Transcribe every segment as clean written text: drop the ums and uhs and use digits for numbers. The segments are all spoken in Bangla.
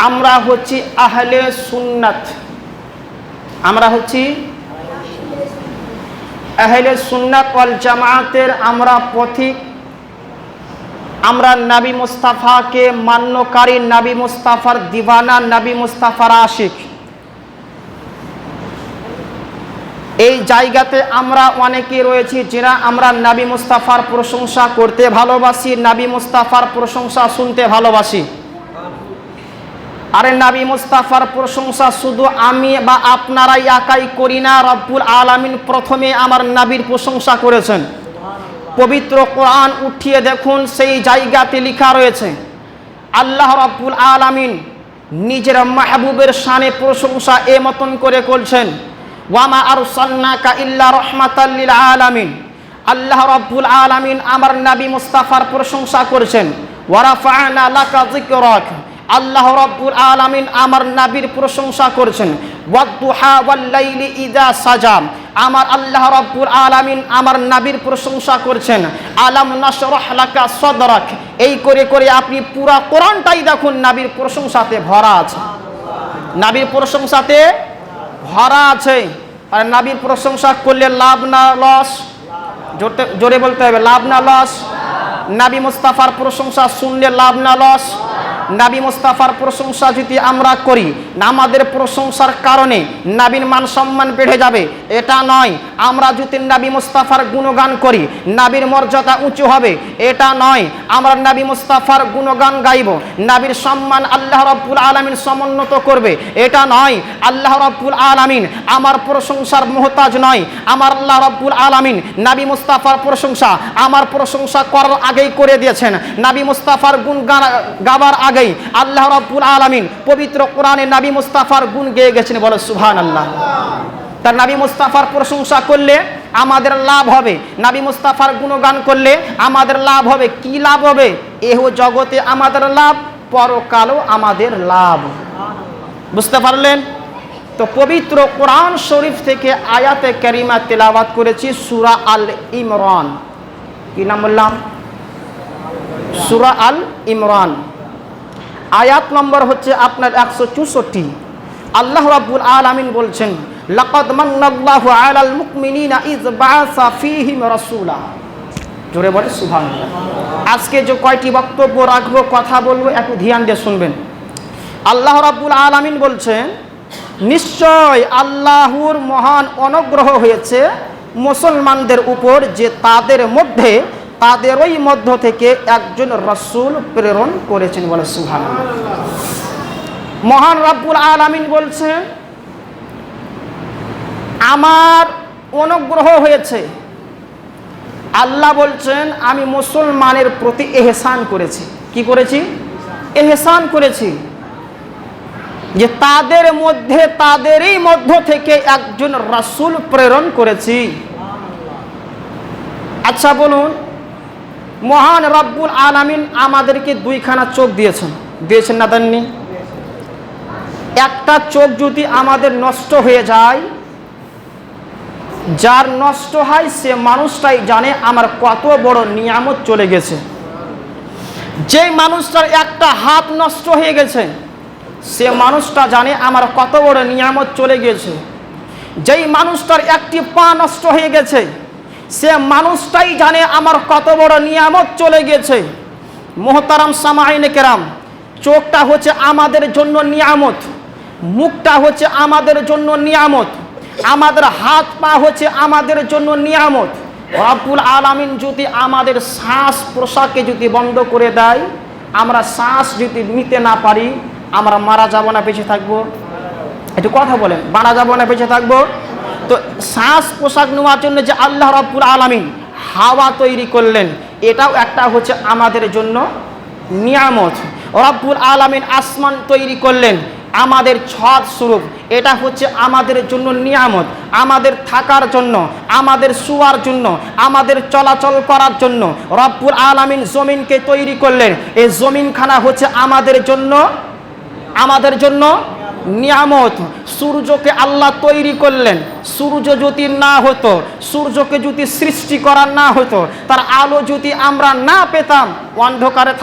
আমরা হচ্ছি আহলে সুন্নাত। আমরা হচ্ছি আহলে সুন্নাত ওয়াল জামাতের আমরা পথিক। আমরা নবী মুস্তাফাকে মান্যকারী, নবী মুস্তাফার দিওয়ানা, নবী মুস্তাফার আশিক। এই জায়গাতে আমরা অনেকে রয়েছি যারা আমরা নবী মুস্তাফার প্রশংসা করতে ভালোবাসি, নবী মুস্তাফার প্রশংসা শুনতে ভালোবাসি। আরে নবী মুস্তাফার প্রশংসা শুধু আমি বা আপনারাই একাই করি না, রব্বুল আলামিন প্রথমে আমার নবীর প্রশংসা করেছেন। পবিত্র কোরআন উঠিয়ে দেখুন, সেই জায়গাতে লেখা রয়েছে আল্লাহ রব্বুল আলামিন নিজের মাহবুবের শানে প্রশংসা এ মতন করে করছেন, ওয়ামা আরসালনাকা ইল্লা রাহমাতাল লিল আলামিন। আল্লাহ রব্বুল আলামিন আমার নবী মুস্তাফার প্রশংসা করেছেন, ওয়া রাফা'না লাকা যিকরাক। আল্লাহ রব্বুল আলামিন আমার নবীর প্রশংসা করেছেন, ওয়াদ-দুহা ওয়াল-লাইলি ইযা সাজা। আমার আল্লাহ রব্বুল আলামিন আমার নবীর প্রশংসা করছেন, আলাম নাশরাহ লাকা সাদরাক। এই করে করে আপনি পুরা কোরআনটাই দেখুন নবীর প্রশংসাতে ভরা আছে, নবীর প্রশংসাতে ভরা আছে। আর নবীর প্রশংসা করলে লাভ না লস? জোরে বলতে হবে, লাভ না লস? নবী মুস্তাফার প্রশংসা শুনলে লাভ না লস? নবী মুস্তাফার প্রশংসা যদি আমরা করি, আমাদের প্রশংসার কারণে নবীর মান সম্মান বেড়ে যাবে এটা নয়। আমরা যদি নবী মুস্তাফার গুণগান করি, নবীর মর্যাদা উঁচু হবে এটা নয়। আমরা নবী মুস্তাফার গুণগান গাইব, নবীর সম্মান আল্লাহ রব্বুল আলামিন সমুন্নত করবে এটা নয়। আল্লাহ রব্বুল আলামিন আমার প্রশংসার মুহতাজ নয়। আমার আল্লাহ রব্বুল আলামিন নবী মুস্তাফার প্রশংসা আমার প্রশংসা করার আগেই করে দিয়েছেন। নবী মুস্তাফার গুণ গাবার আগে আল্লাহ রাব্বুল আলামিন পবিত্র কোরআনে নবী মুস্তাফার গুণ গেয়ে গেছেন, বলে সুবহানাল্লাহ। তার নবী মুস্তাফার প্রশংসা করলে আমাদের লাভ হবে, নবী মুস্তাফার গুণগান করলে আমাদের লাভ হবে। কি লাভ হবে? এহ জগতে আমাদের লাভ, পরকালও আমাদের লাভ। বুঝতে পারলেন তো? পবিত্র কোরআন শরীফ থেকে আয়াতে কারিমা তেলাওয়াত করেছি সূরা আল ইমরান। কি নাম বললাম? সূরা আল ইমরান। আয়াত নম্বর হচ্ছে আপনার 164। আল্লাহ রাব্বুল আলামিন বলছেন, লাকাদ মান্নাল্লাহু আলাল মুমিনিনা ইয বাআসা ফীহিম রাসূলা। জোরে বলে সুবহানাল্লাহ। আজকে যে কয়টি বক্তব্য রাখবো, কথা বলবো, একটু ধ্যান দিয়ে শুনবেন। আল্লাহ রাব্বুল আলামিন বলছেন, নিশ্চয় আল্লাহর মহান অনুগ্রহ হয়েছে মুসলমানদের উপর যে তাদের ওই মধ্য থেকে একজন রাসূল প্রেরণ করেছেন, বলে সুবহানাল্লাহ। মহান রব্বুল আলামিন বলছেন, আমার অনুগ্রহ হয়েছে। আল্লাহ বলছেন, আমি মুসলমানের প্রতি ইহসান করেছি। কি করেছি? ইহসান করেছি, যে তাদেরই মধ্য থেকে একজন রাসূল প্রেরণ করেছি। আচ্ছা বলুন, মহান রব্বুল আলামিন আমাদেরকে দুইখানা চোখ দিয়েছেন না দেননি? একটা চোখ যদি আমাদের নষ্ট হয়ে যায়, যার নষ্ট হয় সে মানুষটাই জানে আমার কত বড় নিয়ামত চলে গেছে। যে মানুষটার একটা হাত নষ্ট হয়ে গেছে, সে মানুষটা জানে আমার কত বড় নিয়ামত চলে গেছে। যেই মানুষটার একটি পা নষ্ট হয়ে গেছে, সে মানুষটাই জানে আমার কত বড় নিয়ামত চলে গেছে। মুহতারাম সামাঈনে কেরাম, চোখটা হচ্ছে আমাদের জন্য নিয়ামত, মুখটা হচ্ছে আমাদের জন্য নিয়ামত, আমাদের হাত পা হচ্ছে আমাদের জন্য নিয়ামত। রব্বুল আলামিন যদি আমাদের শ্বাস প্রশ্বাসকে যদি বন্ধ করে দেয়, আমরা শ্বাস যদি নিতে না পারি, আমরা মারা যাব না বেঁচে থাকবো? একটু কথা বলেন, মারা যাব না বেঁচে থাকবো? তো শ্বাস প্রশ্বাস নেওয়ার জন্য যে আল্লাহ রাব্বুল আলামিন হাওয়া তৈরি করলেন, এটাও একটা হচ্ছে আমাদের জন্য নিয়ামত। রাব্বুল আলামিন আসমান তৈরি করলেন আমাদের ছাদ স্বরূপ, এটা হচ্ছে আমাদের জন্য নিয়ামত। আমাদের থাকার জন্য, আমাদের শোয়ার জন্য, আমাদের চলাচল করার জন্য রব্বুল আলামিন জমিনকে তৈরি করলেন। এই জমিনখানা হচ্ছে আমাদের জন্য নিয়ামত। সূর্যকে আল্লাহ তৈরি করলেন, সূর্য যদি না হতো, সূর্যকে যদি সৃষ্টি করা না হতো, তার আলো যদি আমরা না পেতাম, অন্ধকারে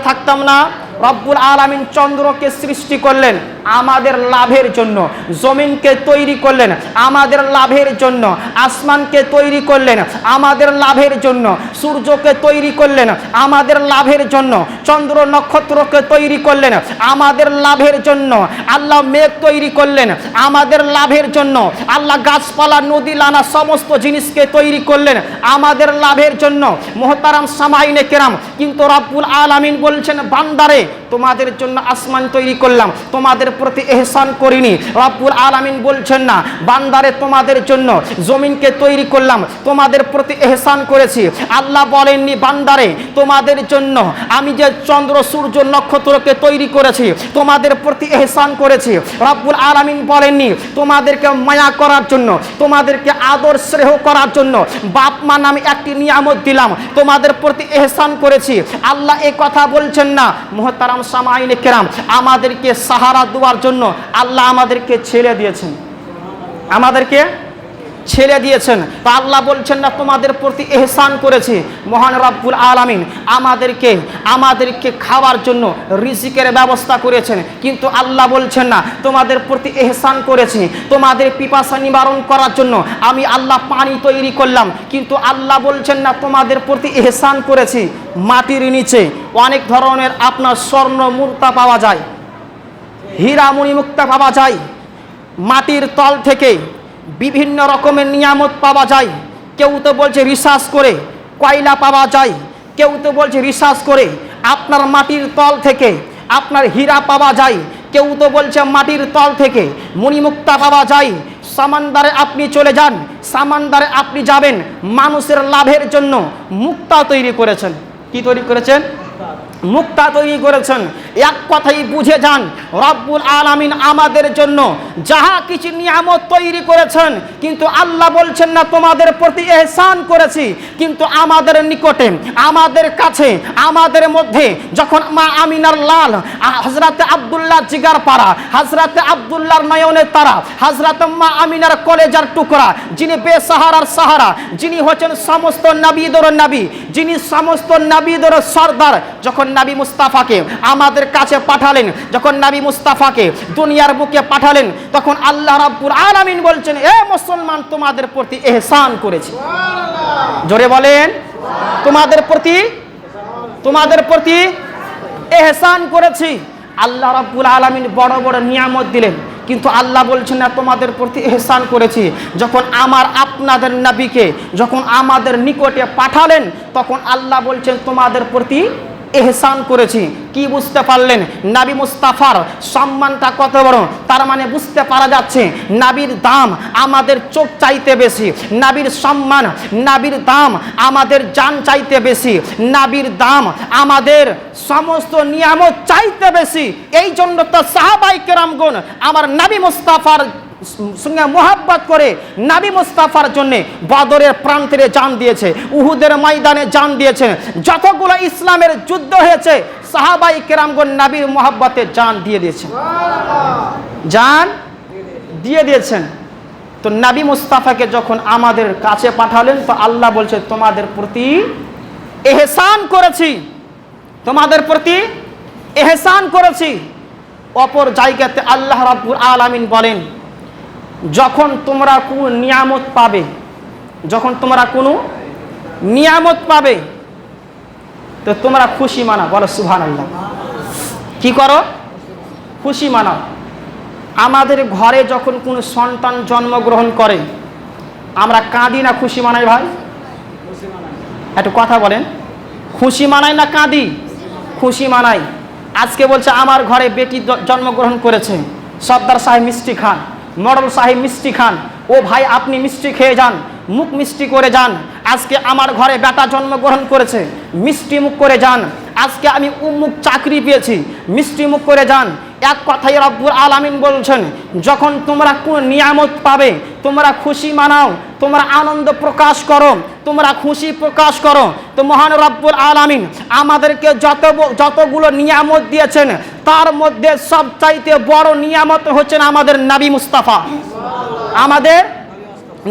থাকতাম না? রব্বুল আলামিন চন্দ্রকে সৃষ্টি করলেন আমাদের লাভের জন্য, জমিনকে তৈরি করলেন আমাদের লাভের জন্য, আসমানকে তৈরি করলেন আমাদের লাভের জন্য, সূর্যকে তৈরি করলেন আমাদের লাভের জন্য, চন্দ্র নক্ষত্রকে তৈরি করলেন আমাদের লাভের জন্য, আল্লাহ মেঘ তৈরি করলেন আমাদের লাভের জন্য, আল্লাহ গাছপালা নদী লানা সমস্ত জিনিসকে তৈরি করলেন আমাদের লাভের জন্য। মুহতারাম সামাইনে কেরাম, কিন্তু রব্বুল আলামিন বলছেন বান্দারে তোমাদের জন্য আসমান তৈরি করলাম, তোমাদের প্রতি ইহসান করিনি। রব্বুল আলামিন বলছেন না বান্দারে তোমাদের জন্য জমিনকে তৈরি করলাম, তোমাদের প্রতি ইহসান করেছি। আল্লাহ বলেননি বান্দারে তোমাদের জন্য আমি যে চন্দ্র সূর্য নক্ষত্রকে তৈরি করেছি তোমাদের প্রতি ইহসান করেছি। রব্বুল আলামিন বলেননি তোমাদেরকে মায়া করার জন্য, তোমাদেরকে আদর স্নেহ করার জন্য বাপ মা নামে একটি নিয়ামত দিলাম, তোমাদের প্রতি ইহসান করেছি। আল্লাহ এই কথা বলছেন না। মুহতারাম সামাইনে কেরাম, আমাদেরকে সাহারা দেওয়ার জন্য আল্লাহ আমাদেরকে ছেড়ে দিয়েছেন, আমাদেরকে ছেড়ে দিয়েছেন। তা আল্লাহ বলছেন না তোমাদের প্রতি ইহসান করেছি। মহান রব্বুল আলামিন আমাদেরকে খাওয়ার জন্য রিজিকের ব্যবস্থা করেছেন, কিন্তু আল্লাহ বলছেন না তোমাদের প্রতি ইহসান করেছি। তোমাদের পিপাসা নিবারণ করার জন্য আমি আল্লাহ পানি তৈরি করলাম, কিন্তু আল্লাহ বলছেন না তোমাদের প্রতি ইহসান করেছি। মাটির নিচে অনেক ধরনের আপনার স্বর্ণ মুক্তা পাওয়া যায়, হীরা মণিমুক্তা পাওয়া যায়, মাটির তল থেকে বিভিন্ন রকমের নিয়ামত পাওয়া যায়। কেউ তো বলছে রিসার্চ করে কয়লা পাওয়া যায়, কেউ তো বলছে রিসার্চ করে আপনার মাটির তল থেকে আপনার হীরা পাওয়া যায়, কেউ তো বলছে মাটির তল থেকে মণিমুক্তা পাওয়া যায়। সামান্দারে আপনি চলে যান, সামান্দারে আপনি যাবেন, মানুষের লাভের জন্য মুক্তা তৈরি করেছেন। কি তৈরি করেছেন? মুক্তা তৈরি করেছেন। এক কথাই বুঝে যান রব্বুল আলামিন আমাদের জন্য যাহা কিছু নিয়ামত তৈরি করেছেন, কিন্তু আল্লাহ বলছেন না তোমাদের প্রতি ইহসান করেছি। কিন্তু আমাদের নিকটে, আমাদের কাছে, আমাদের মধ্যে যখন মা আমিনার লাল হযরতে আব্দুল্লাহ জিগার পাড়া, হযরতে আব্দুল্লাহর নয়নের তারা, হযরতে মা আমিনার কলেজার টুকরা, যিনি বেসাহারার সাহারা, যিনি হচ্ছেন সমস্ত নবীদের নবী, যিনি সমস্ত নবীদের সর্দার, যখন নবী মুস্তাফাকে আমাদের কাছে পাঠালেন, যখন নবী মুস্তাফাকে দুনিয়ার বুকে পাঠালেন, তখন আল্লাহ রাব্বুল আলামিন বলছেন এ মুসলমান তোমাদের প্রতি ইহসান করেছি। জোরে বলেন তোমাদের প্রতি ইহসান করেছি। আল্লাহ রাব্বুল আলামিন বড় বড় নিয়ামত দিলেন, কিন্তু আল্লাহ বলছেন না তোমাদের প্রতি ইহসান করেছি। যখন আপনাদের নবীকে যখন আমাদের নিকটে পাঠালেন, তখন আল্লাহ বলছেন তোমাদের প্রতি ইহসান করেছি। কি বুঝতে পারলেন? নবী মুস্তাফার সম্মানটা কত বড়, তার মানে বুঝতে পারা যাচ্ছে নবীর দাম আমাদের চোখ চাইতে বেশি, নবীর সম্মান, নবীর দাম আমাদের জান চাইতে বেশি, নবীর দাম আমাদের সমস্ত নিয়ামত চাইতে বেশি। এই জন্য তো সাহাবায়ে কেরামগণ আমার নবী মুস্তাফার সঙ্গে মোহাব্বত করে নবী মুস্তাফার জন্য বদরের প্রান্তরে জান দিয়েছে, উহুদের ময়দানে জান দিয়েছে, যতগুলো ইসলামের যুদ্ধ হয়েছে সাহাবায়ে কেরামগণ নবীর মোহাব্বতে জান দিয়ে দিয়েছেন, জান দিয়ে দিয়েছেন। তো নবী মুস্তাফাকে যখন আমাদের কাছে পাঠালেন, তো আল্লাহ বলছে তোমাদের প্রতি ইহসান করেছি, তোমাদের প্রতি ইহসান করেছি। অপর জায়গাতে আল্লাহ রাব্বুল আলামিন বলেন যখন তোমরা কোনো নিয়ামত পাবে, যখন তোমরা কোনো নিয়ামত পাবে তো তোমরা খুশি মানাও। বলো সুবহানাল্লাহ। কি করো? খুশি মানাও। আমাদের ঘরে যখন কোনো সন্তান জন্মগ্রহণ করে আমরা কাঁদি না খুশি মানাই? ভাই একটু কথা বলেন, খুশি মানাই না কাঁদি? খুশি মানাই। আজকে বলছে আমার ঘরে বেটি জন্মগ্রহণ করেছে, সর্দার সাহেব মিষ্টি খান, মডেল সাহেব মিষ্টি খান, ও ভাই আপনি মিষ্টি খেয়ে যান, মুখ মিষ্টি করে যান। আজকে আমার ঘরে বেটা জন্মগ্রহণ করেছে, মিষ্টি মুখ করে যান। আজকে আমি উম্মুক চাকরি পেয়েছি, মিষ্টি মুখ করে যান। এক কথাই রব্বুল আলামিন বলছেন যখন তোমরা কোন নিয়ামত পাবে তোমরা খুশি মানাও, তোমরা আনন্দ প্রকাশ করো, তোমরা খুশি প্রকাশ করো। তো মহান রব্বুল আলামিন আমাদেরকে যতগুলো নিয়ামত দিয়েছেন তার মধ্যে সবচাইতে বড় নিয়ামত হচ্ছেন আমাদের নবী মুস্তাফা। আমাদের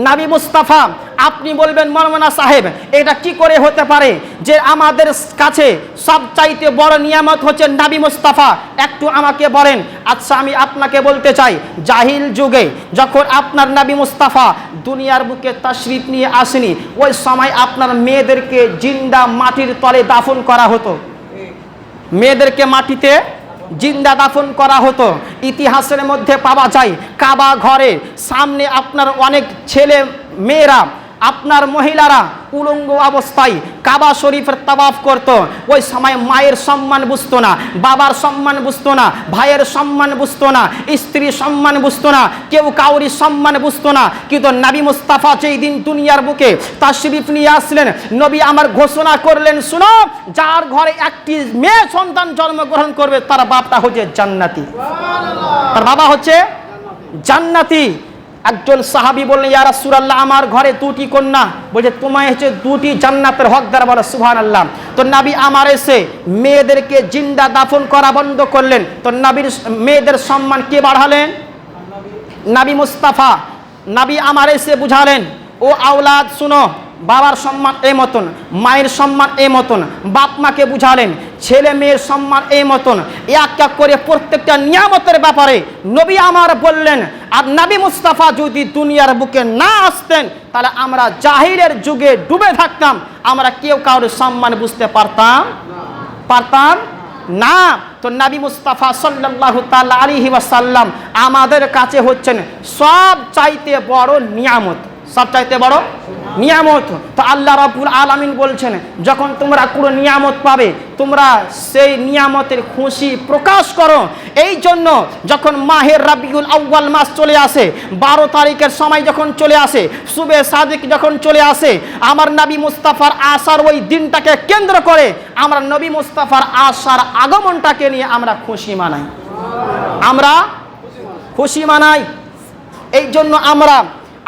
নবী মুস্তাফা আপনি বলবেন মাওলানা সাহেব এটা কি করে হতে পারে যে আমাদের কাছে সবচাইতে বড় নিয়ামত হচ্ছে নবী মুস্তাফা, একটু আমাকে বলেন। আচ্ছা আমি আপনাকে বলতে চাই, জাহিল যুগে যখন আপনার নবী মুস্তাফা দুনিয়ার বুকে তাশরিফ নিয়ে আসেনি, ওই সময় আপনার মেয়েদেরকে জিন্দা মাটির তলে দাফন করা হতো, মেয়েদেরকে মাটিতে জিন্দা দাফন করা হতো। ইতিহাসের মধ্যে পাওয়া যায় কাবা ঘরে সামনে আপনার অনেক ছেলে মেয়েরা, আপনার মহিলারা উলঙ্গ অবস্থায় কাবা শরীফের তাওয়াফ করত। ওই সময় মায়ের সম্মান বুঝতো না, বাবার সম্মান বুঝতো না, ভাইয়ের সম্মান বুঝতো না, স্ত্রীর সম্মান বুঝতো না, কেউ কাউরি সম্মান বুঝতো না। কিন্তু নবী মুস্তাফা যেই দিন দুনিয়ার বুকে তাশরিফ নিয়ে আসলেন, নবী আমার ঘোষণা করলেন, শুনো, যার ঘরে একটি মেয়ে সন্তান জন্মগ্রহণ করবে তার বাপটা হচ্ছে জান্নাতি, তার বাবা হচ্ছে জান্নাতি। একজন সাহাবী বললেন, ইয়া রাসূলুল্লাহ আমার ঘরে দুটি কন্যা, বলছে তোমায় হচ্ছে দুটি জান্নাতের হকদার, বলে সুবহানাল্লাহ। তো নবী আমার এসে মেয়েদেরকে জিন্দা দাফন করা বন্ধ করলেন। তো নবীর মেয়েদের সম্মান কে বাড়ালেন? নবী মুস্তাফা। নবী আমার এসে বুঝালেন, ও আওলাদ শুনো, বাবার সম্মান এই মতন, মায়ের সম্মান এই মতন, বাপ মাকে বুঝালেন, ছেলে মেয়ের সম্মান এই মতন, এক এক করে প্রত্যেকটা নিয়ামতের ব্যাপারে নবী আমার বললেন। আর নবী মুস্তাফা যদি দুনিয়ার বুকে না আসতেন তাহলে আমরা জাহিলের যুগে ডুবে থাকতাম, আমরা কেউ কারোর সম্মান বুঝতে পারতাম না। তো নবী মুস্তাফা সাল্লাল্লাহু তাআলা আলাইহি ওয়াসাল্লাম আমাদের কাছে হচ্ছেন সব চাইতে বড় নিয়ামত, সব চাইতে বড় নিয়ামত। তো আল্লাহ রাব্বুল আলামিন বলছেন, যখন তোমরা কোনো নিয়ামত পাবে তোমরা সেই নিয়ামতের খুশি প্রকাশ করো। এই জন্য যখন মাহের রাবিউল আউয়াল মাস চলে আসে, 12 তারিখের সময় যখন চলে আসে, শুবে সাদিক যখন চলে আসে, আমার নবী মুস্তাফার আসার ওই দিনটাকে কেন্দ্র করে আমরা নবী মুস্তাফার আসার আগমনটাকে নিয়ে আমরা খুশি মানাই, আমরা খুশি মানাই। এই জন্য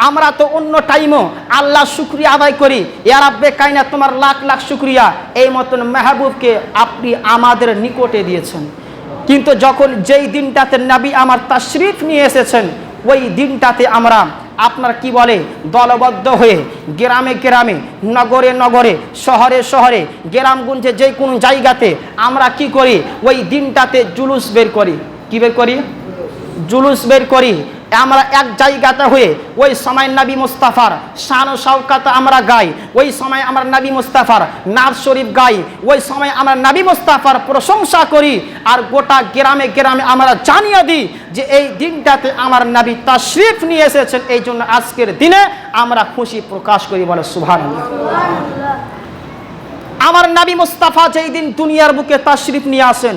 আমরা তো অন্য টাইমও আল্লাহ শুকরিয়া আদায় করি, ইয়া রাব্বে কায়নাত তোমার লাখ লাখ শুকরিয়া, এই মতন মেহবুবকে আপনি আমাদের নিকটে দিয়েছেন। কিন্তু যখন যেই দিনটাতে নবী আমার তাশরিফ নিয়ে এসেছেন, ওই দিনটাতে আমরা আপনার কি বলে দলবদ্ধ হয়ে গ্রামে গ্রামে, নগরে নগরে, শহরে শহরে, গ্রামগঞ্জে যে কোনো জায়গাতে আমরা কি করি, ওই দিনটাতে জুলুস বের করি। কি বের করি? জুলুস বের করি। আমরা এক জায়গাতে হয়ে ওই সময় নবী মুস্তাফার শান ও শওকত আমরা গাই, ওই সময় আমরা নবী মুস্তাফার নাত শরীফ গাই, ওই সময় আমরা নবী মুস্তাফার প্রশংসা করি। আর গোটা গ্রামে গ্রামে আমরা জানিয়ে দিই যে এই দিনটাতে আমার নবী তাশরিফ নিয়ে এসেছেন, এই জন্য আজকের দিনে আমরা খুশি প্রকাশ করি, বলে সুবহানাল্লাহ। আমার নবী মুস্তাফা যেই দিন দুনিয়ার বুকে তাশরিফ নিয়ে আসেন,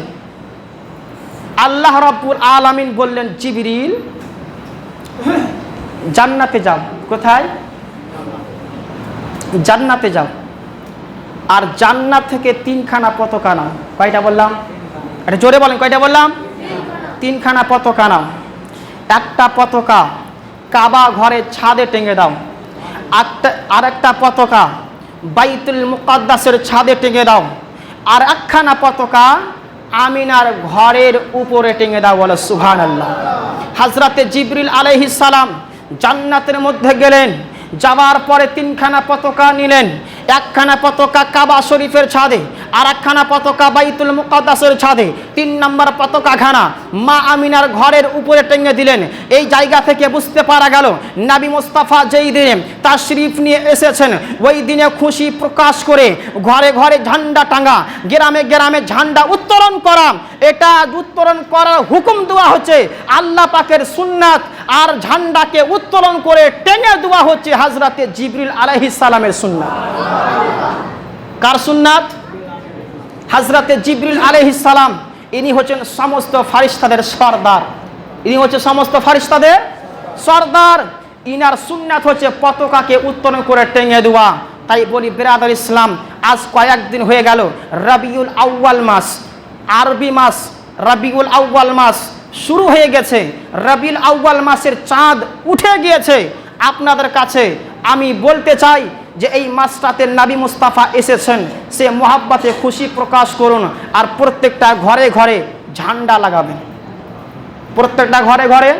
আল্লাহ রাব্বুল আলামিন বললেন, জিবরিল জান্নাতে যাও। কোথায়? জান্নাতে যাও। আর জান্নাত থেকে 3খানা পতাকা নাও। কয়টা বললাম? এটা জোরে বলেন, কয়টা বললাম? 3খানা পতাকা নাও। একটা পতাকা কাবা ঘরের ছাদে টেঙে দাও, আর একটা পতাকা বাইতুল মুকাদ্দাসের ছাদে টেঙে দাও, আর একখানা পতাকা আমিনার ঘরের উপরে টেঙে দাও, বলে সুবহানাল্লাহ। হযরতে জিবরিল আলাইহিস সালাম জান্নাতের মধ্যে গেলেন, যাওয়ার পরে 3খানা পতাকা নিলেন। একখানা পতাকা কাবা শরীফের ছাদে, আর একখানা পতাকা বাইতুল মুকাদ্দাসের ছাদে, 3 নম্বর পতাকাখানা মা আমিনার ঘরের উপরে টেঙে দিলেন। এই জায়গা থেকে বুঝতে পারা গেল নবী মুস্তাফা যেই দিনে তাশরিফ নিয়ে এসেছেন, ওই দিনে খুশি প্রকাশ করে ঘরে ঘরে ঝান্ডা টাঙ্গা, গ্রামে গ্রামে ঝান্ডা উত্তোলন করা। এটা উত্তোলন করার হুকুম দেওয়া হচ্ছে আল্লাহ পাকের সুন্নাত, আর ঝান্ডাকে উত্তোলন করে টেনে দেওয়া হচ্ছে হযরতে জিবরিল আলাইহিস সালামের সুন্নাত। কার সুন্নাত? হযরতে জিবরিল আলাইহিস সালাম। ইনি হচ্ছেন সমস্ত ফারিস্তাদের সরদার, ইনি হচ্ছে সমস্ত ফারিস্তাদের সরদার। ইনার সুন্নাত হচ্ছে পতাকাকে উত্তোলন করে টেনে দেওয়া। তাই বলি বিরাদর ইসলাম, আজ কয়েকদিন হয়ে গেল রবিউল আউয়াল মাস, আরবি মাস রবিউল আউয়াল মাস শুরু হয়ে গেছে। রবিউল আউয়াল মাসের চাঁদ উঠে গিয়েছে। আপনাদের কাছে আমি বলতে চাই যে এই মাসটাতে নবী মুস্তাফা এসেছেন, সে মোহাব্বতে খুশি প্রকাশ করুন, আর প্রত্যেকটা ঘরে ঘরে ঝান্ডা লাগাবেন, প্রত্যেকটা ঘরে ঘরে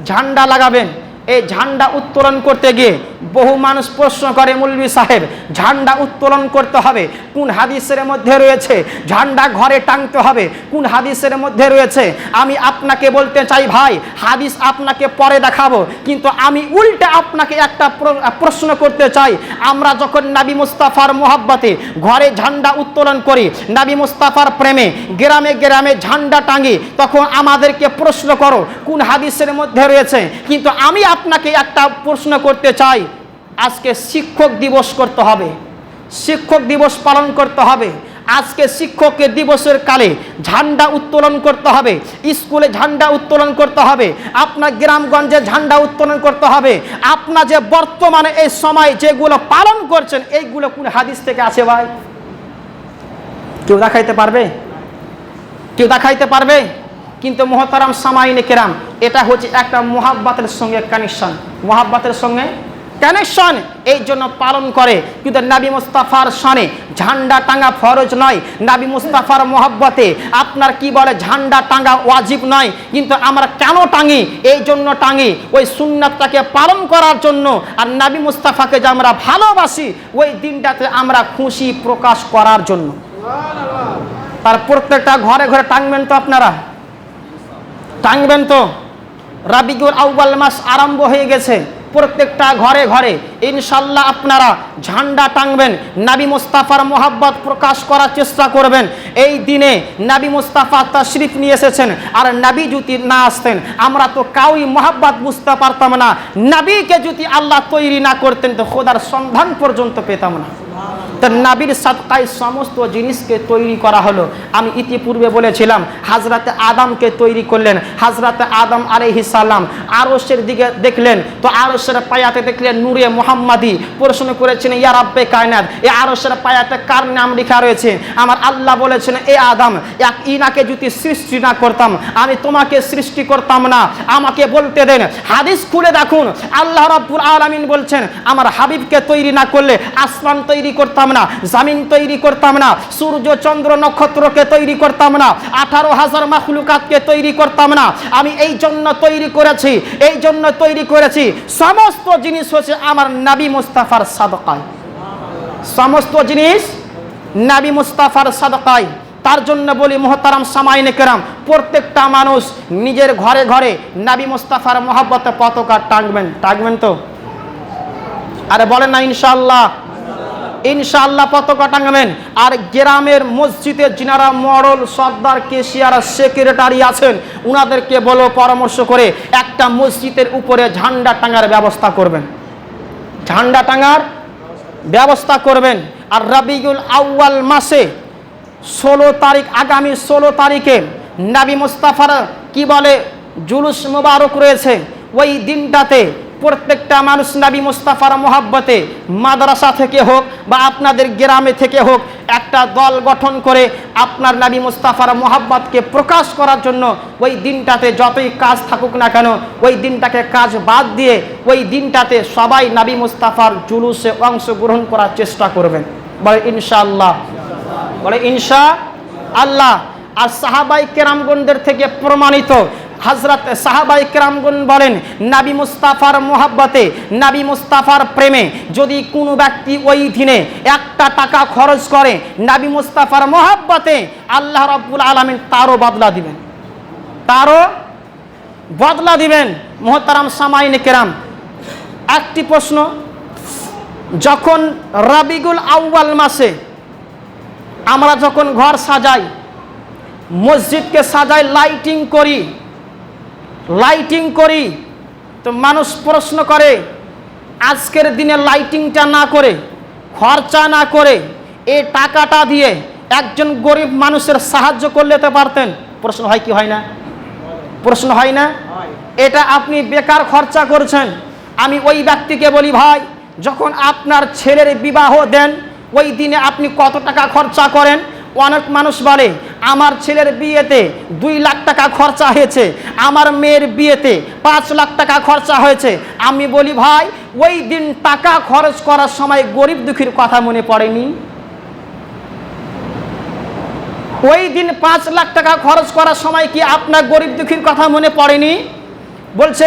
ঝান্ডা লাগাবেন। এই ঝান্ডা উত্তোলন করতে গিয়ে বহু মানুষ প্রশ্ন করে, মৌলভী সাহেব ঝান্ডা উত্তোলন করতে হবে কোন হাদিসের মধ্যে রয়েছে? ঝান্ডা ঘরে টাঙতে হবে কোন হাদিসের মধ্যে রয়েছে? আমি আপনাকে বলতে চাই ভাই, হাদিস আপনাকে পরে দেখাবো, কিন্তু আমি উল্টে আপনাকে একটা প্রশ্ন করতে চাই। আমরা যখন নবী মুস্তাফার মোহাব্বতে ঘরে ঝান্ডা উত্তোলন করি, নবী মুস্তাফার প্রেমে গ্রামে গ্রামে ঝান্ডা টাঙি, তখন আমাদেরকে প্রশ্ন করো কোন হাদিসের মধ্যে রয়েছে। কিন্তু আমি আপনাকে একটা প্রশ্ন করতে চাই, আজকে শিক্ষক দিবস করতে হবে, শিক্ষক দিবস পালন করতে হবে। আজকে শিক্ষক দিবসের কালে ঝান্ডা উত্তোলন করতে হবে, স্কুলে ঝান্ডা উত্তোলন করতে হবে, আপনার গ্রামগঞ্জে ঝান্ডা উত্তোলন করতে হবে। আপনার যে বর্তমানে এই সময় যেগুলো পালন করছেন, এইগুলো কোন হাদিস থেকে আছে ভাই? কেউ দেখাইতে পারবে? কেউ দেখাইতে পারবে? কিন্তু মুহতারাম সামাইনে কেরাম, এটা হচ্ছে একটা মোহাব্বতের সঙ্গে কানেকশন, মোহাব্বতের সঙ্গে কানেকশন, এই জন্য পালন করে। কিন্তু নবী মুস্তাফার শানে ঝান্ডা টাঙ্গা ফরজ নয়, নবী মুস্তাফার মোহাব্বতে আপনার কি বলে ঝান্ডা টাঙ্গা ওয়াজিব নয়। কিন্তু আমরা কেন টাঙি? এই জন্য টাঙি ওই সুন্নাতটাকে পালন করার জন্য। আর নবী মুস্তাফাকে যে আমরা ভালোবাসি, ওই দিনটাতে আমরা খুশি প্রকাশ করার জন্য। তার প্রত্যেকটা ঘরে ঘরে টাঙবেন তো আপনারা? টাঙবেন তো? রাবিউল আউয়াল মাস আরম্ভ হয়ে গেছে, প্রত্যেকটা ঘরে ঘরে ইনশাল্লাহ আপনারা ঝান্ডা টাঙবেন, নবী মুস্তাফার মোহাব্বত প্রকাশ করার চেষ্টা করবেন। এই দিনে নবী মুস্তাফা তাশরিফ নিয়ে এসেছেন, আর নবী যদি না আসতেন আমরা তো কাউই মোহাব্বত বুঝতে পারতাম না। নবীকে যদি আল্লাহ তৈরি না করতেন তো খোদার সন্ধান পর্যন্ত পেতাম না। তো নবীর সাদকায় সমস্ত জিনিসকে তৈরি করা হলো। আমি ইতিপূর্বে বলেছিলাম হযরতে আদমকে তৈরি করলেন, হযরতে আদম আলাইহিস সালাম আরশের দিকে দেখলেন, তো আরশের পায়াতে দেখলেন নূরে মুহাম্মাদি। প্রশ্ন করেছেন ইয়া রাব্বে কায়নাত, এই আরশের পায়াতে কার নাম লেখা রয়েছে? আমার আল্লাহ বলেছেন এ আদম, ইনাকে যদি সৃষ্টি না করতাম আমি তোমাকে সৃষ্টি করতাম না, আমাকে বলতে দেন। হাদিস খুলে দেখুন, আল্লাহ রাব্বুল আলামিন বলছেন আমার হাবিবকে তৈরি না করলে আসমান তৈরি করতাম না, জমিন তৈরি করতাম না, সূর্য চন্দ্র নক্ষত্রকে তৈরি করতাম না, 18,000 মাখলুকাতকে তৈরি করতাম না। আমি এই জন্য তৈরি করেছি, এই জন্য তৈরি করেছি, সমস্ত জিনিস হচ্ছে আমার নবী মুস্তাফার সাদকায়, সমস্ত জিনিস নবী মুস্তাফার সাদকায়। তার জন্য বলি মুহতারাম সামাইনে কেরাম, প্রত্যেকটা মানুষ নিজের ঘরে ঘরে নবী মুস্তাফার মহব্বতে পতাকা টাঙবেন। টাঙবেন তো? আরে বলেন না ইনশাআল্লাহ? ইনশাআল্লাহ পতাকা টাঙাবেন। আর গ্রামের মসজিদে যিনারা মডল সর্দার কেশিয়ার সেক্রেটারি আছেন, উনাদেরকে বলো পরামর্শ করে একটা মসজিদের উপরে ঝান্ডা টাঙার ব্যবস্থা করবেন, ঝান্ডা টাঙার ব্যবস্থা করবেন। আর রবিউল আউয়াল মাসে 16 তারিখ, আগামী 16 তারিখে নবী মুস্তাফার কি বলে জুলুস মুবারক রয়েছে। ওই দিনটাতে প্রত্যেকটা মানুষ নবী মুস্তাফার মোহাব্বতে মাদ্রাসা থেকে হোক বা আপনাদের গ্রামে থেকে হোক একটা দল গঠন করে আপনার নবী মুস্তাফার মোহাব্বতকে প্রকাশ করার জন্য ওই দিনটাতে যতই কাজ থাকুক না কেন, ওই দিনটাকে কাজ বাদ দিয়ে ওই দিনটাতে সবাই নবী মুস্তাফার জুলুসে অংশগ্রহণ করার চেষ্টা করবেন। বলে ইনশাআল্লাহ, বলে ইনশাআল্লাহ। আর সাহাবাই কেরামগণদের থেকে প্রমাণিত, হযরত সাহাবাই কেরামগণ বলেন নবী মুস্তাফার মোহাব্বতে, নবী মুস্তাফার প্রেমে যদি কোনো ব্যক্তি ওই দিনে 1 টাকা খরচ করে নবী মুস্তাফার মোহাব্বতে, আল্লাহ রাব্বুল আলামিন তারও বদলা দিবেন, তারও বদলা দিবেন। মুহতারাম সামাইনে কেরাম, একটি প্রশ্ন, যখন রবিউল আউয়াল মাসে আমরা যখন ঘর সাজাই, মসজিদকে সাজাই, লাইটিং করি, তো মানুষ প্রশ্ন করে আজকের দিনে লাইটিংটা না করে, খরচা না করে এই টাকাটা দিয়ে একজন গরিব মানুষের সাহায্য করলে তো পারতেন। প্রশ্ন হয় কি হয় না? প্রশ্ন হয় না? এটা আপনি বেকার খরচা করছেন। আমি ওই ব্যক্তিকে বলি ভাই, যখন আপনার ছেলের বিবাহ দেন ওই দিনে আপনি কত টাকা খরচা করেন? অনেক মানুষ বলে আমার ছেলের বিয়েতে 2 লাখ টাকা খরচা হয়েছে, আমার মেয়ের বিয়েতে 5 লাখ টাকা খরচা হয়েছে। আমি বলি ভাই, ওই দিন টাকা খরচ করার সময় গরিব দুঃখীর কথা মনে পড়েনি? ওই দিন 5 লাখ টাকা খরচ করার সময় কি আপনার গরিব দুঃখীর কথা মনে পড়েনি? বলছে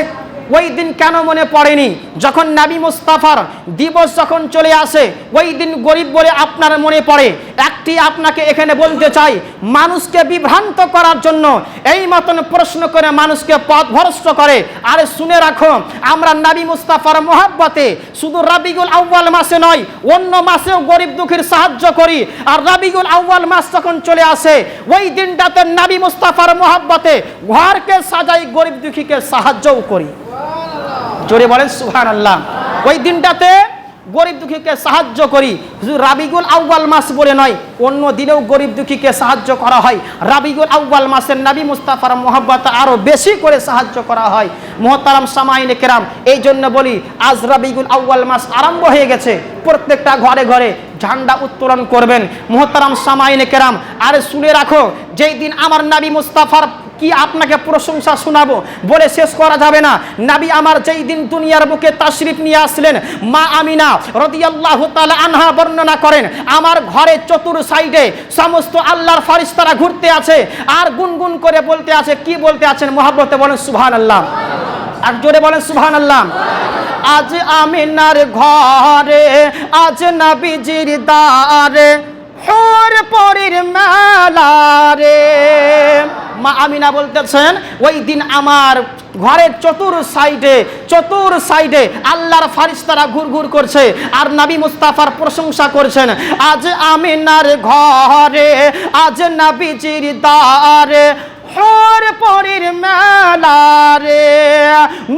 ওই দিন কেন মনে পড়েনি? যখন নবী মুস্তাফার দিবস যখন চলে আসে ওই দিন গরিব বলে আপনার মনে পড়ে। একটি আপনাকে এখানে বলতে চাই, মানুষকে বিভ্রান্ত করার জন্য এই মতন প্রশ্ন করে মানুষকে পথভ্রষ্ট করে। আরে শুনে রাখো, আমরা নবী মুস্তাফার মহব্বতে শুধু রবিউল আউয়াল মাসে নয়, অন্য মাসেও গরিব দুঃখীর সাহায্য করি। আর রবিউল আউয়াল মাস যখন চলে আসে ওই দিনটাতে নবী মুস্তাফার মহব্বতে ঘরকে সাজাই, গরিব দুঃখীকে সাহায্যও করি। জোরে বলেন সুবহানাল্লাহ। ওই দিনটাতে গরিব দুঃখীকে সাহায্য করি। শুধু রবিউল আউয়াল মাস বলে নয়, অন্য দিনেও গরিব দুঃখীকে সাহায্য করা হয়। রবিউল আউয়াল মাসের নবী মুস্তাফার মহব্বতে আরো বেশি করে সাহায্য করা হয়। মুহতারাম সামাইনে কেরাম, এই জন্য বলি আজ রবিউল আউয়াল মাস আরম্ভ হয়ে গেছে, প্রত্যেকটা ঘরে ঘরে ঝান্ডা উত্তোলন করবেন। মুহতারাম সামাইনে কেরাম, আরে শুনে রাখো, যেই দিন আমার নবী মুস্তাফার কি আপনাকে প্রশংসা শোনাবো, বলে শেষ করা যাবে না। নবী আমার যেই দিন দুনিয়ার বুকে তাশরিফ নিয়ে আসলেন, মা আমিনা রাদিয়াল্লাহু তাআলা আনহা বর্ণনা করেন, আমার ঘরে চতুর সাইডে সমস্ত আল্লাহর ফেরেশতারা ঘুরতে আছে আর গুনগুন করে বলতে আছে। কি বলতে আছেন? মহব্বতে বলেন সুবহানাল্লাহ। আর জোরে বলেন সুবহানাল্লাহ। আজ আমিনার ঘরে, আজ নবীজির দারে, হুর পরীর মেলা রে। মা আমিনা বলতেছেন, ওই দিন আমার ঘরের চতুর সাইডে আল্লাহর ফেরেশতারা ঘুরঘুর করছে আর নবী মুস্তাফার প্রশংসা করছেন। আজ আমিনার ঘরে, আজ নবীজির দারে, হুর পরীর মেলা রে।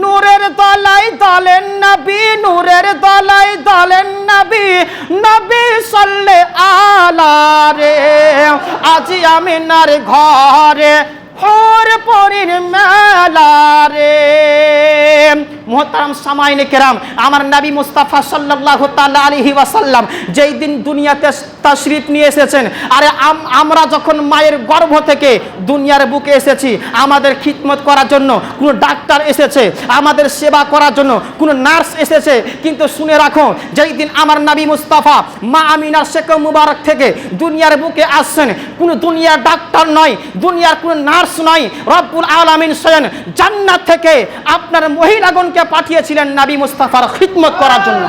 নূরের তলায় দলেন নবী, নূরের তলায় দলেন নবী, নবী সাল্লাল্লাহু আলা রে। আজ আমিনার ঘরে, হুর পরীর মেলা রে। মুহতারাম সামাইনে কেরাম, আমার নবী মুস্তাফা সাল্লাল্লাহু তাআলা আলাইহি ওয়াসাল্লাম যেই দিন দুনিয়াতে তাশরিফ নিয়ে এসেছেন, আরে আমরা যখন মায়ের গর্ভ থেকে দুনিয়ার বুকে এসেছি, আমাদের খিদমত করার জন্য কোনো ডাক্তার এসেছে, আমাদের সেবা করার জন্য কোনো নার্স এসেছে। কিন্তু শুনে রাখো, যেই দিন আমার নবী মুস্তাফা মা আমিনার শেকম মুবারক থেকে দুনিয়ার বুকে আসছেন, কোনো দুনিয়ার ডাক্তার নয়, দুনিয়ার কোনো নার্স নয়, রব্বুল আলামিন স্বয়ং জান্নাত থেকে আপনার মহিলাগণকে পাঠিয়েছিলেন নবী মুস্তাফার খিদমত করার জন্য।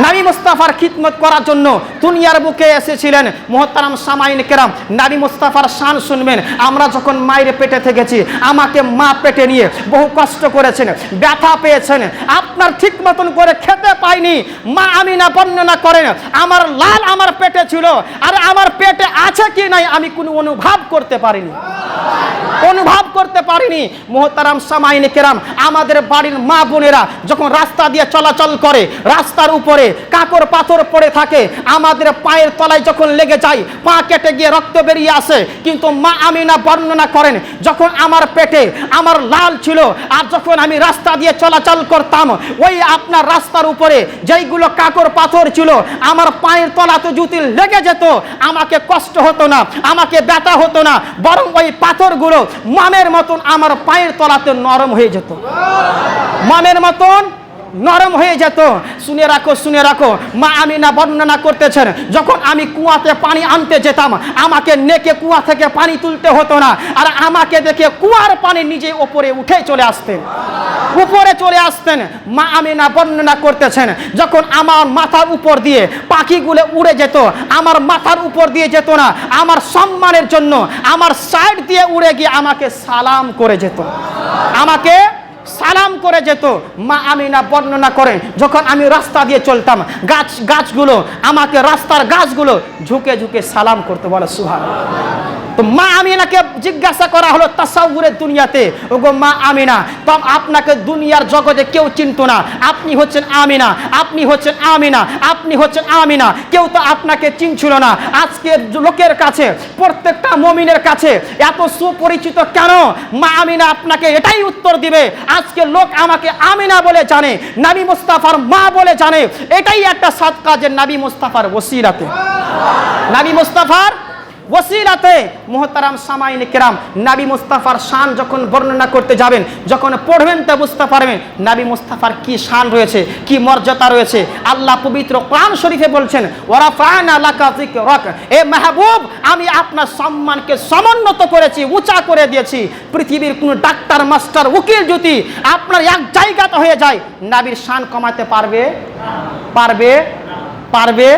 নবী মুস্তাফার খিদমত করার জন্য দুনিয়ার বুকে এসেছিলেন। মুহতারাম সামাইন কেরাম, নবী মুস্তাফার শান শুনবেন। আমরা যখন মায়ের পেটে থেকেছি, আমাকে মা পেটে নিয়ে বহু কষ্ট করেছেন, ব্যথা পেয়েছেন, আপনার ঠিক মতন করে খেতে পাইনি। মা আমিনা বর্ণনা করেন, আমার লাল আমার পেটে ছিল, আর আমার পেটে আছে কি নাই আমি কোনো অনুভব করতে পারিনি। মুহতারাম সামাইন কেরাম, আমাদের বাড়ির মা বোনেরা যখন রাস্তা দিয়ে চলাচল করে, রাস্তার উপরে কাকর পাথর পড়ে থাকে, আমাদের পায়ের তলায় যখন লেগে যায়, পা কেটে গিয়ে রক্ত বেরিয়ে আসে। কিন্তু মা আমিনা বর্ণনা করেন, যখন আমার পেটে আমার লাল ছিল, আর যখন আমি রাস্তা দিয়ে চলাচল করতাম, ওই আপনার রাস্তার উপরে যেইগুলো কাকর পাথর ছিল, আমার পায়ের তলাতে যদি লেগে যেত, আমাকে কষ্ট হতো না, আমাকে ব্যথা হতো না, বরং ওই পাথরগুলো মামের মতন আমার পায়ের তলাতে নরম হয়ে যেত, মামের মতন নরম হয়ে যেত। শুনে রাখো, মা আমিনা বর্ণনা করতেছেন, যখন আমি কুয়াতে পানি আনতে যেতাম, আমাকে নেকে কুয়া থেকে পানি তুলতে হতো না, আর আমাকে দেখে কুয়ার পানি নিজে উপরে চলে আসতেন। মা আমিনা বর্ণনা করতেছেন, যখন আমার মাথার উপর দিয়ে পাখিগুলো উড়ে যেত, আমার মাথার উপর দিয়ে যেত না, আমার সম্মানের জন্য আমার সাইড দিয়ে উড়ে গিয়ে আমাকে সালাম করে যেত। মা আমিনা বর্ণনা করেন, যখন আমি রাস্তা দিয়ে চলতাম, গাছগুলো আমাকে, রাস্তার গাছগুলো ঝুঁকে ঝুঁকে সালাম করতে, বলে সুবহানাল্লাহ। তো মা আমিনাকে জিজ্ঞাসা করা হলো তাসাউরের দুনিয়াতে, ওগো মা আমিনা, তো আপনাকে দুনিয়ার জগতে কেউ চিনতো না, আপনি হচ্ছেন আমিনা, কেউ তো আপনাকে চিনছিল না। আজকে লোকের কাছে, প্রত্যেকটা মুমিনের কাছে এত সুপরিচিত কেন? মা আমিনা আপনাকে এটাই উত্তর দিবে, আজকে লোক আমাকে আমিনা বলে জানে, নবী মুস্তাফার মা বলে জানে। এটাই একটা সাদকা যে নবী মুস্তাফার ওসিলাতে, নবী মুস্তাফার ওসিলাতে মুহতারাম সামাইনে কেরাম নবী মুস্তাফার শান যখন বর্ণনা করতে যাবেন, যখন পড়বেন তা বুঝতে পারবেন নবী মুস্তাফার কি শান রয়েছে, কি মর্যাদা রয়েছে। আল্লাহ পবিত্র কোরআন শরীফে বলছেন, ওয়ারাফা'না লাকা যিকরাক, এ মাহবুব আমি আপনার সম্মানকে সমুন্নত করেছি, উঁচা করে দিয়েছি। পৃথিবীর কোনো ডাক্তার, মাস্টার, উকিল যদি আপনার এক জায়গাতে হয়ে যায়, নবীর শান কমাতে পারবে? পারবে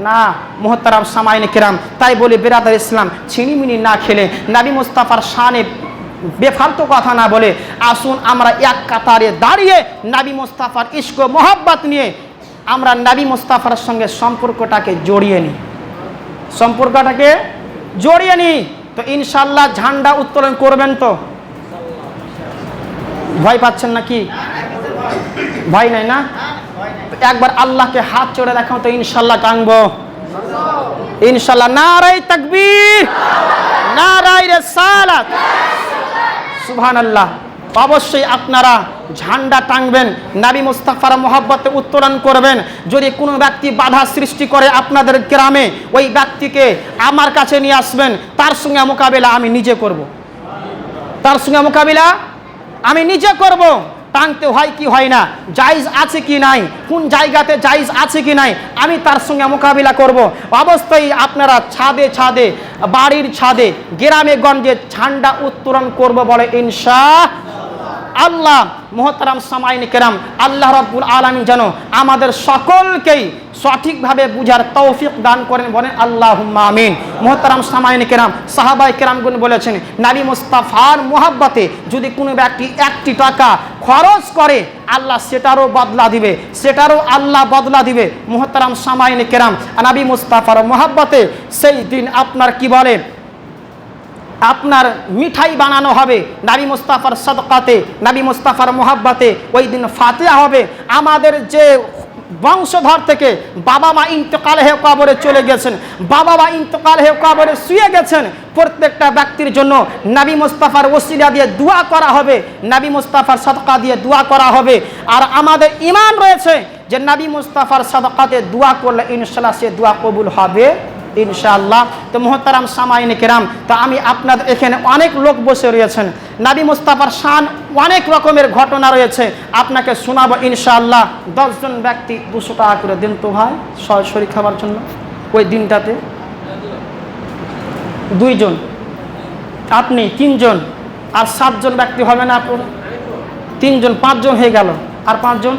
না। মুহতারাম সামাইনে কেরাম, তাই বলি বিরাদার ইসলাম, ছিনিমিনি না খেলে নবী মুস্তাফার শানে বেফালতু কথা না বলে আসুন আমরা এক কাতারে দাঁড়িয়ে নবী মুস্তাফার ইশক ও মোহাব্বত নিয়ে আমরা নবী মুস্তাফার সঙ্গে সম্পর্কটাকে জড়িয়ে নিই। তো ইনশাল্লাহ ঝান্ডা উত্তোলন করবেন তো? ভয় পাচ্ছেন নাকি? ভয় নাই না? একবার আল্লাহকে হাত চড়ে দেখাও তো, ইনশাল্লাহ টানবো ইনশাল্লাহ। নারায়ে তাকবীর, নারায়ে রিসালাত, সুবহানাল্লাহ। অবশ্যই আপনারা ঝান্ডা টাঙবেন, নবী মুস্তাফার মহব্বতে উত্তোলন করবেন। যদি কোনো ব্যক্তি বাধা সৃষ্টি করে আপনাদের গ্রামে, ওই ব্যক্তিকে আমার কাছে নিয়ে আসবেন, তার সঙ্গে মোকাবিলা আমি নিজে করব। টাঙতে হয় কি হয় না, জায়েজ আছে কি নাই, কোন জায়গাতে জায়েজ আছে কি নাই, আমি তার সঙ্গে মোকাবিলা করব। অবশ্যই আপনারা ছাদে, বাড়ির ছাদে, গ্রামে গঞ্জে ঝান্ডা উত্তোলন করব বলে ইনশাআল্লাহ। মুহতারাম সামাইনে কেরাম, আল্লাহ রাব্বুল আলামিন যেন আমাদের সকলকেই সঠিকভাবে বুঝার তৌফিক দান করেন, বলেন আল্লাহুম্মা আমিন। মুহতারাম সামাইনে কেরাম, সাহাবায়ে কেরামগণ বলেছেন, নবী মুস্তাফার মুহাব্বতে যদি কোনো ব্যক্তি 1টি টাকা খরচ করে, আল্লাহ সেটারও বদলা দিবে। মুহতারাম সামাইনে কেরাম, নবী মুস্তাফার মুহাব্বতে সেই দিন আপনার কি বলে, আপনার মিঠাই বানানো হবে নবী মুস্তাফার সাদকাতে, নবী মুস্তাফার মুহাব্বতে। ওই দিন ফাতিহা হবে। আমাদের যে বংশধর থেকে বাবা মা ইন্তেকাল হয়ে কবরে চলে গেছেন, বাবা মা ইন্তেকাল হয়ে কবরে শুয়ে গেছেন, প্রত্যেকটা ব্যক্তির জন্য নবী মুস্তাফার ওসিলা দিয়ে দোয়া করা হবে, নবী মুস্তাফার সাদকা দিয়ে দোয়া করা হবে। আর আমাদের ঈমান রয়েছে যে নবী মুস্তাফার সাদকাতে দোয়া করলে ইনশাআল্লাহ সে দোয়া কবুল হবে ইনশাআল্লাহ। তো মুহতারাম সামাইনে কেরাম, তো আমি আপনাদের এখানে অনেক লোক বসে রয়েছেন, নবী মুস্তাফার শান অনেক রকমের ঘটনা রয়েছে, আপনাকে শোনাবো ইনশাআল্লাহ। 10 জন ব্যক্তি 200 টাকা করে দিন তো ভাই, সরাসরি খাবার জন্য। ওই দিনটাতে 2 জন, আপনি 3 জন, আর 7 জন ব্যক্তি হবে না? 3 জন, 5 জন হয়ে গেল। আর 5 জন,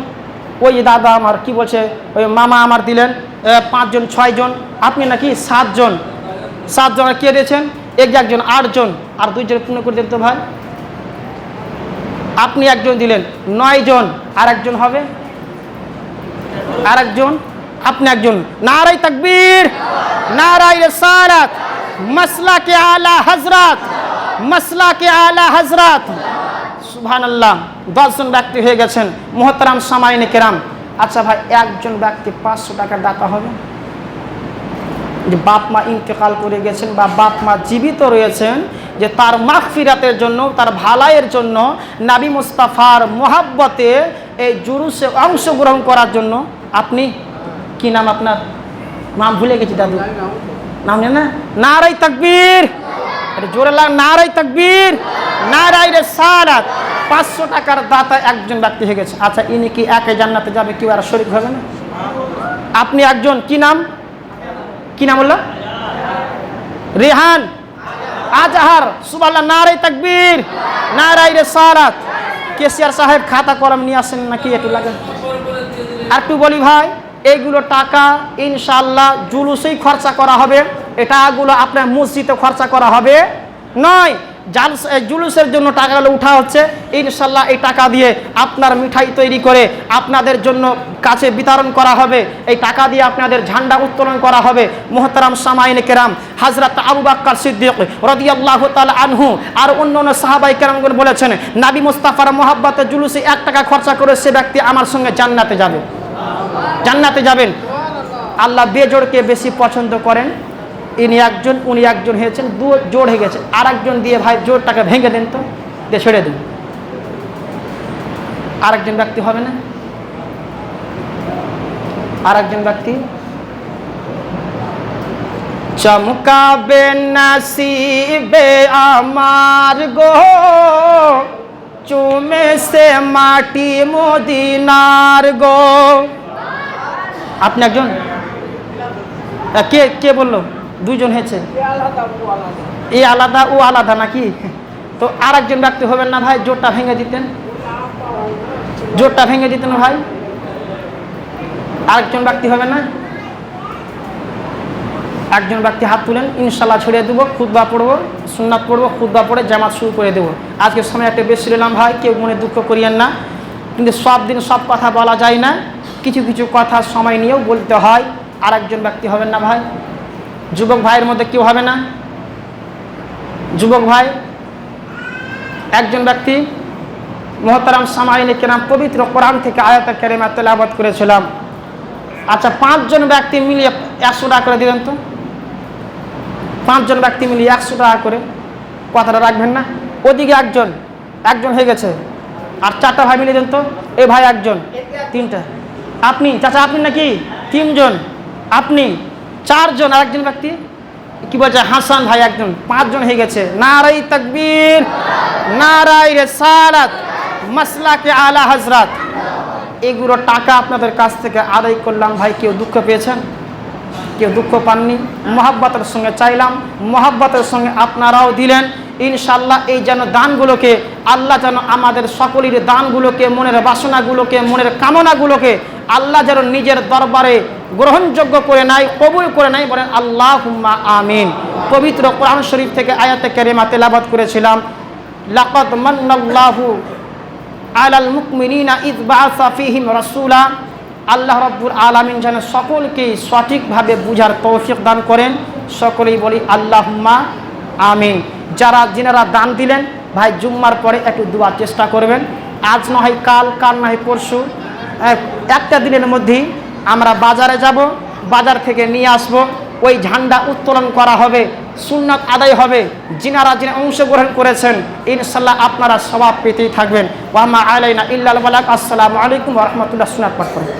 ওই দাদা আমার কি বলছে, ওই মামা আমার দিলেন 5 জন, 6 জন, আপনি নাকি 7 জন। 7 জন কে দিয়েছেন? একজন 8 জন, আর 2 জন পূর্ণ করে দেন তো ভাই। আপনি 1 জন দিলেন, 9 জন, আর 1 জন হবে, আর 1 জন, আপনি 1 জন। নারায়ে তাকবীর, নারায়ে রিসালাত, মাসলাকে আলা হযরত, সুবহানাল্লাহ। 10 জন ব্যক্তি হয়ে গেছেন মুহতারাম সামাইনে কেরাম। আচ্ছা ভাই, 1 জন ব্যক্তি 500 টাকা দাতা হবে? যে বাপ মা ইন্তেকাল করে গেছেন বা বাপ মা জীবিত রয়েছেন, যে তার মাগফিরাতের জন্য, তার ভালাইয়ের জন্য, নবী মুস্তাফার মুহাব্বতে এই জুলুসে অংশগ্রহণ করার জন্য, আপনি কি নাম আপনার? নাম ভুলে গেছি দাদু, নাম জানেন না? নারায়ে তাকবীর, জোরে লাগ, নারায়ে তাকবীর, নারায়ে রিসালাত। 500 টাকার দাতা 1 জন ব্যক্তি হয়ে গেছে। আচ্ছা, ইনি কি একে জান্নাতে যাবে, কেউ আর শরীক হবে না? আপনি 1 জন, কি নাম বললো? রেহান আজহার, সুবহানাল্লাহ, নারায়ে তাকবীর, নারায়ে রিসালাত। কেসিয়ার সাহেব খাতা কলম নিয়ে আসেন নাকি? একটু লাগে আর একটু বলি ভাই, এইগুলো টাকা ইনশাআল্লাহ জুলুসেই খরচা করা হবে। এটাগুলো আপনার মসজিদে খরচা করা হবে নয়, জুলুসের জন্য টাকাগুলো উঠা হচ্ছে। ইনশাআল্লাহ এই টাকা দিয়ে আপনার মিঠাই তৈরি করে আপনাদের জন্য কাছে বিতরণ করা হবে, এই টাকা দিয়ে আপনাদের ঝান্ডা উত্তোলন করা হবে। মুহতারাম সামাইনে কেরাম, হযরত আবু বকর সিদ্দিক রাদিয়াল্লাহু তাআলা আনহু আর অন্যান্য সাহাবায়ে কেরামগণ বলেছেন, নবী মুস্তাফার মুহাব্বতে জুলুসে 1 টাকা খরচা করে সে ব্যক্তি আমার সঙ্গে জান্নাতে যাবেন। আল্লাহ বেজোড়কে বেশি পছন্দ করেন। ইনি 1 জন, উনি 1 জন হয়েছেন, 2 জোড় হয়ে গেছে। আর 1 জন দিয়ে ভাই জোড়টাকে ভেঙে দেন তো, দিয়ে ছেড়ে দিন। আর 1 জন ব্যক্তি হবে না? আর 1 জন ব্যক্তি চমকাবে নসিবে আমার গো, চুমে সে মাটি মদিনার গো। আপনি একজন, কে কে বললো? দুইজন হয়েছে। এই আলাদা ও আলাদা নাকি? তো আর একজন ব্যক্তি হবেন না ভাই? জোরটা ভেঙে দিতেন, জোরটা ভেঙে দিতেন ভাই। আরেকজন ব্যক্তি হবে না? একজন ব্যক্তি হাত তুলেন, ইনশাল্লাহ ছড়িয়ে দেবো। খুতবা পড়বো, সুন্নাত পড়বো, খুতবা পড়ে জামাত শুরু করে দেবো। আজকে সময় একটা বেশি নিলাম ভাই, কেউ মনে দুঃখ করিয়েন না। কিন্তু সব দিন সব কথা বলা যায় না, কিছু কিছু কথা সময় নিয়েও বলতে হয়। আর একজন ব্যক্তি হবেন না ভাই? যুবক ভাইয়ের মধ্যে কেউ হবে না? যুবক ভাই একজন ব্যক্তি, মুহতারাম সামাইনে কেরাম, পবিত্র কোরআন থেকে আয়াত কারিমা তেলাওয়াত করেছিলাম। আচ্ছা, 5 জন ব্যক্তি মিলিয়ে 100 টাকা করে দিলেন তো। 5 জন ব্যক্তি মিলিয়ে 100 টাকা করে, কথাটা রাখবেন না? ওদিকে একজন, একজন হয়ে গেছে। আর 4টা ভাই মিলিয়ে দেন তো। এই ভাই একজন, 3টা। আপনি চাচা, আপনি নাকি? 3 জন। আপনি 4 জন। আর একজন ব্যক্তি কি বলছে? হাসান ভাই একজন। 5 জন হয়ে গেছে। নারাই তাকবীর, নারাই রিসালাত, মাসলাকে আলা হযরত। এগুলো টাকা আপনাদের কাছ থেকে আদায় করলাম ভাই। কেউ দুঃখ পেয়েছেন? কেউ দুঃখ পাননি? মহাব্বতের সঙ্গে চাইলাম, মহাব্বতের সঙ্গে আপনারাও দিলেন। ইনশাল্লাহ এই যেন দানগুলোকে আল্লাহ যেন আমাদের সকলের দানগুলোকে, মনের বাসনাগুলোকে, মনের কামনাগুলোকে আল্লাহ যেন নিজের দরবারে গ্রহণযোগ্য করে নেয়, কবুল করে নেয়। বলেন আল্লাহুম্মা আমিন। পবিত্র কোরআন শরীফ থেকে আয়াতে কারিমা তেলাওয়াত করেছিলাম, লাকাদ মান্নাল্লাহু আলাল মুমিনিনা ইয বাআসা ফীহিম রাসূলা। আল্লাহ রাব্বুল আলামিন যেন সকলকে সঠিকভাবে বুঝার তৌফিক দান করেন। সকলেই বলি আল্লাহুম্মা আমিন। যিনারা দান দিলেন ভাই, জুম্মার পরে একটু দোয়ার চেষ্টা করবেন। আজ না হয় কাল, কাল না হয় পরশু, একটা দিনের মধ্যেই আমরা বাজারে যাব, বাজার থেকে নিয়ে আসব। ওই ঝান্ডা উত্তোলন করা হবে, সুন্নাত আদায় হবে। যিনারা অংশগ্রহণ করেছেন ইনশাল্লাহ আপনারা সওয়াব পেতেই থাকবেন। ওয়া মা আলাইনা ইল্লাল বালাগ। আসসালামু আলাইকুম ওয়া রাহমাতুল্লাহ। সুন্নাত পাঠ করুন।